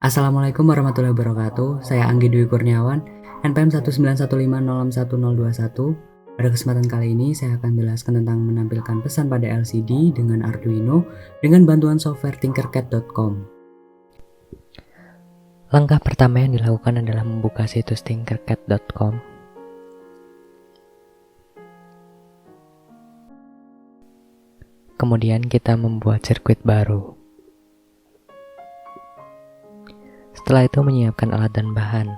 Assalamualaikum warahmatullahi wabarakatuh. Saya Anggi Dwi Kurniawan, NPM 191500101. Pada kesempatan kali ini saya akan menjelaskan tentang menampilkan pesan pada LCD dengan Arduino dengan bantuan software tinkercad.com. Langkah pertama yang dilakukan adalah membuka situs tinkercad.com. Kemudian kita membuat sirkuit baru. Setelah itu menyiapkan alat dan bahan.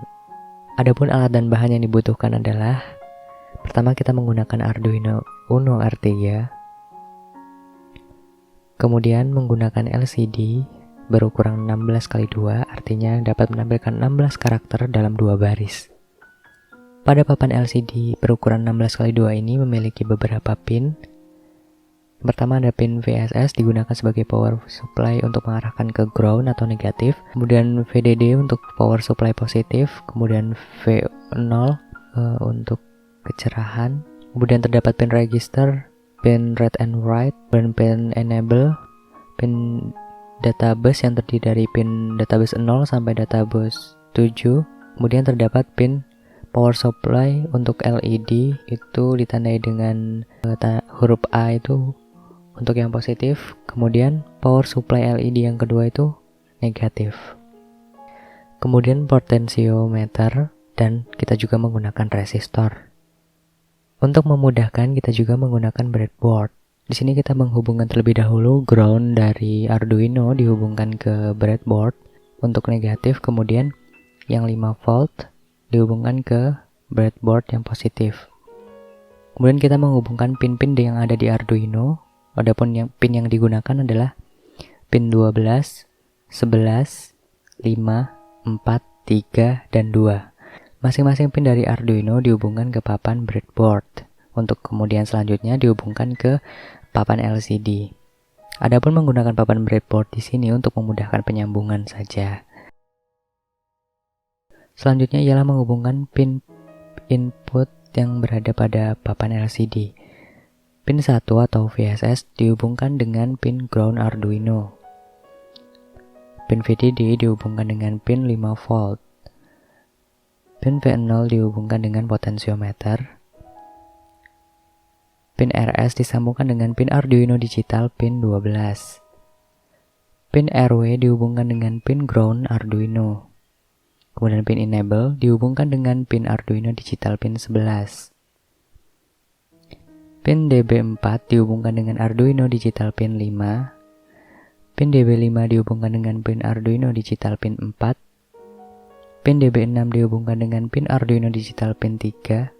Adapun alat dan bahan yang dibutuhkan adalah pertama kita menggunakan Arduino Uno R3, kemudian menggunakan LCD berukuran 16x2, artinya dapat menampilkan 16 karakter dalam 2 baris. Pada papan LCD berukuran 16x2 ini memiliki beberapa pin. Pertama ada pin VSS, digunakan sebagai power supply untuk mengarahkan ke ground atau negatif. Kemudian VDD untuk power supply positif. Kemudian V0 untuk kecerahan. Kemudian terdapat pin register, pin read and write, dan pin enable, pin databus yang terdiri dari pin databus 0 sampai databus 7. Kemudian terdapat pin power supply untuk LED, itu ditandai dengan huruf A itu untuk yang positif. Kemudian power supply LED yang kedua itu negatif. Kemudian potentiometer, dan kita juga menggunakan resistor. Untuk memudahkan kita juga menggunakan breadboard. Di sini kita menghubungkan terlebih dahulu ground dari Arduino dihubungkan ke breadboard untuk negatif, kemudian yang 5 volt dihubungkan ke breadboard yang positif. Kemudian kita menghubungkan pin-pin yang ada di Arduino. Adapun pin yang digunakan adalah pin 12, 11, 5, 4, 3, dan 2. Masing-masing pin dari Arduino dihubungkan ke papan breadboard untuk kemudian selanjutnya dihubungkan ke papan LCD. Adapun menggunakan papan breadboard di sini untuk memudahkan penyambungan saja. Selanjutnya ialah menghubungkan pin input yang berada pada papan LCD. Pin 1 atau VSS dihubungkan dengan pin ground Arduino. Pin VDD dihubungkan dengan pin 5 volt. Pin V0 dihubungkan dengan potentiometer. Pin RS disambungkan dengan pin Arduino digital pin 12. Pin RW dihubungkan dengan pin ground Arduino. Kemudian pin enable dihubungkan dengan pin Arduino digital pin 11. Pin DB4 dihubungkan dengan Arduino digital pin 5. Pin DB5 dihubungkan dengan pin Arduino digital pin 4. Pin DB6 dihubungkan dengan pin Arduino digital pin 3.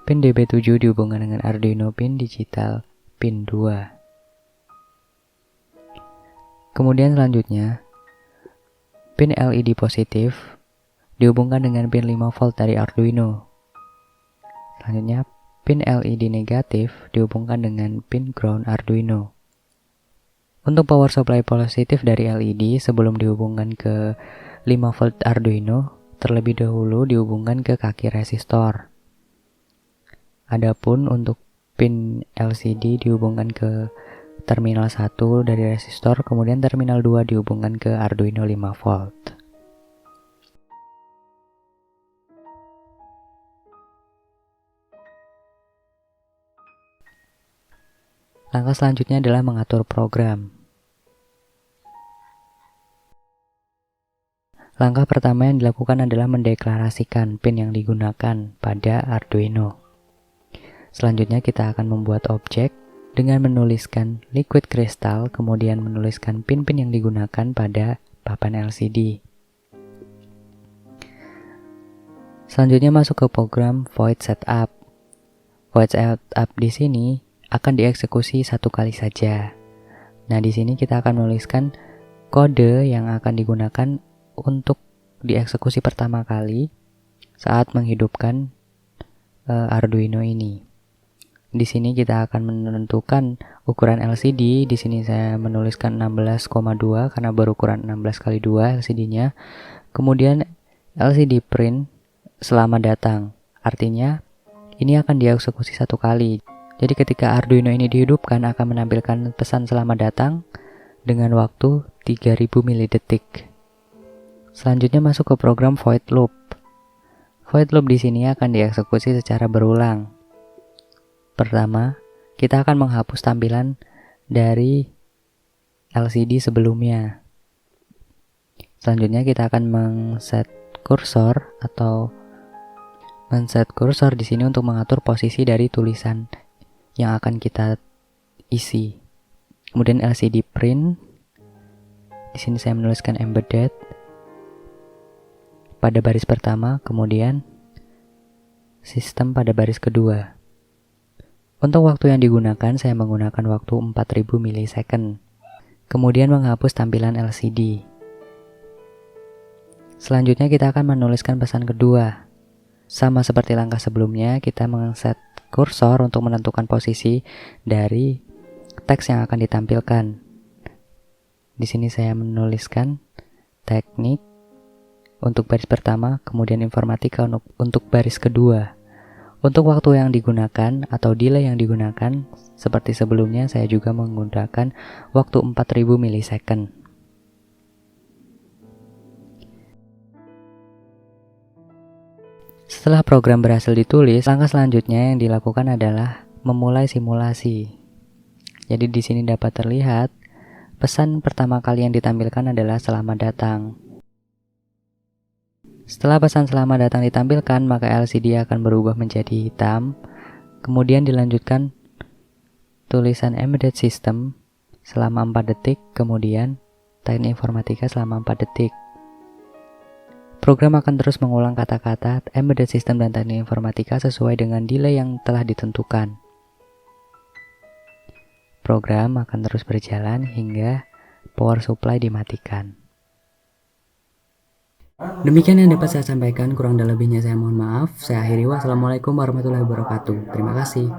Pin DB7 dihubungkan dengan Arduino pin digital pin 2. Kemudian selanjutnya, pin LED positif dihubungkan dengan pin 5 volt dari Arduino. Selanjutnya, pin LED negatif dihubungkan dengan pin ground Arduino. Untuk power supply positif dari LED sebelum dihubungkan ke 5 volt Arduino, terlebih dahulu dihubungkan ke kaki resistor. Adapun untuk pin LCD dihubungkan ke terminal 1 dari resistor, kemudian terminal 2 dihubungkan ke Arduino 5 volt. Langkah selanjutnya adalah mengatur program. Langkah pertama yang dilakukan adalah mendeklarasikan pin yang digunakan pada Arduino. Selanjutnya kita akan membuat objek dengan menuliskan liquid crystal, kemudian menuliskan pin-pin yang digunakan pada papan LCD. Selanjutnya masuk ke program void setup. Void setup di sini akan dieksekusi satu kali saja. Nah, di sini kita akan menuliskan kode yang akan digunakan untuk dieksekusi pertama kali saat menghidupkan Arduino ini. Di sini kita akan menentukan ukuran LCD. Di sini saya menuliskan 16,2 karena berukuran 16x2 LCD-nya. Kemudian LCD print selama datang. Artinya ini akan dieksekusi satu kali. Jadi ketika Arduino ini dihidupkan akan menampilkan pesan selamat datang dengan waktu 3000 milidetik. Selanjutnya masuk ke program void loop. Void loop di sini akan dieksekusi secara berulang. Pertama, kita akan menghapus tampilan dari LCD sebelumnya. Selanjutnya kita akan men-set kursor di sini untuk mengatur posisi dari tulisan yang akan kita isi. Kemudian LCD print. Di sini saya menuliskan embedded pada baris pertama, kemudian sistem pada baris kedua. Untuk waktu yang digunakan, saya menggunakan waktu 4000 milisecond. Kemudian menghapus tampilan LCD. Selanjutnya kita akan menuliskan pesan kedua. Sama seperti langkah sebelumnya, kita men-set kursor untuk menentukan posisi dari teks yang akan ditampilkan. Di sini saya menuliskan teknik untuk baris pertama, kemudian informatika untuk baris kedua. Untuk waktu yang digunakan atau delay yang digunakan, seperti sebelumnya saya juga menggunakan waktu 4000 milisecond. Setelah program berhasil ditulis, langkah selanjutnya yang dilakukan adalah memulai simulasi. Jadi di sini dapat terlihat pesan pertama kali yang ditampilkan adalah selamat datang. Setelah pesan selamat datang ditampilkan, maka LCD akan berubah menjadi hitam. Kemudian dilanjutkan tulisan embedded system selama 4 detik, kemudian teknik informatika selama 4 detik. Program akan terus mengulang kata-kata embedded system dan teknik informatika sesuai dengan delay yang telah ditentukan. Program akan terus berjalan hingga power supply dimatikan. Demikian yang dapat saya sampaikan, kurang dan lebihnya saya mohon maaf. Saya akhiri, wassalamualaikum warahmatullahi wabarakatuh. Terima kasih.